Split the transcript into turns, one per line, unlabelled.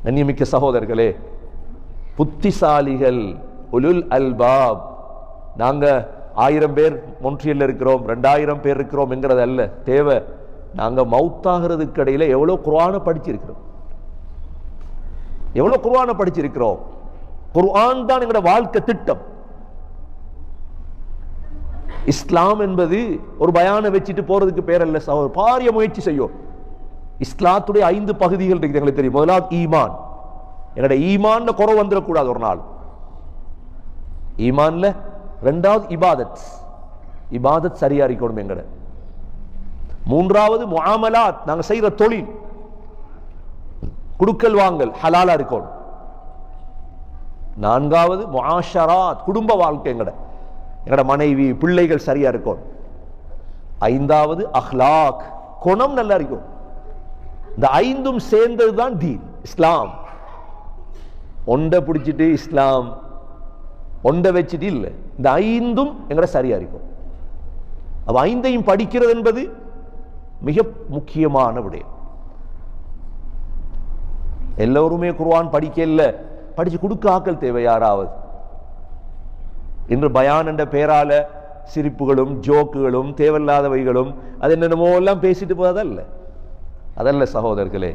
கண்ணியமிக்க சகோதரர்களே, புத்திசாலிகள், உலுல் அல்பாப், நாங்க 1000 பேர் மொன்ட்ரியல்ல இருக்கிறோம், 2000 பேர் இருக்கிறோம் என்கிறது அல்ல தேவை. நாங்க மௌத்தாகிறதுக்கு இடையில எவ்வளவு குர்ஆனை படிச்சிருக்கிறோம், எவ்வளவு குர்ஆனை படிச்சிருக்கிறோம். குர்ஆன் தான் எங்களோட வாழ்க்கை திட்டம். இஸ்லாம் என்பது ஒரு பயானை வச்சுட்டு போறதுக்கு பேர் அல்ல சகோதரர். பாரிய முயற்சி செய்யும். இஸ்லாத்துடைய 5 பகுதிகள் இருக்கு எங்களுக்கு தெரியும். முதலாவது ஈமான். எங்களுடைய ஈமான்ல குறை வந்துடக்கூடாது ஒரு நாள் ஈமான்ல. ரெண்டாவது இபாதத், இபாதத் சரியா இருக்கணும் எங்கட. மூன்றாவது முஆமலாத், நாங்க செய்யற தொழில், குடுக்கல் வாங்கல் ஹலாலா இருக்கணும். நான்காவது முஆஷராத், குடும்ப வாழ்க்கை, எங்கட மனைவி பிள்ளைகள் சரியா இருக்கும். ஐந்தாவது அஹ்லாக், குணம் நல்லா இருக்கும். இந்த 5ம் சேர்ந்ததுதான் தீன், இஸ்லாம். ஒன்றை பிடிச்சிட்டு இஸ்லாம், ஒன்றை வச்சுட்டு இல்லை. இந்த 5ம் எங்கட சரியா இருக்கும். அப்ப 5ஐயும் படிக்கிறது என்பது மிக முக்கியமான விடயம். எல்லோருமே குர்ஆன் படிக்க இல்லை, படிச்சு கொடுக்க ஆக்கள் தேவை யாராவது. இன்று பயான் என்ற பெயரால சிரிப்புகளும் ஜோக்குகளும் தேவையில்லாதவைகளும் அது என்னென்னமோ எல்லாம் பேசிட்டு போதல்ல, அதல்ல சகோதரர்களே.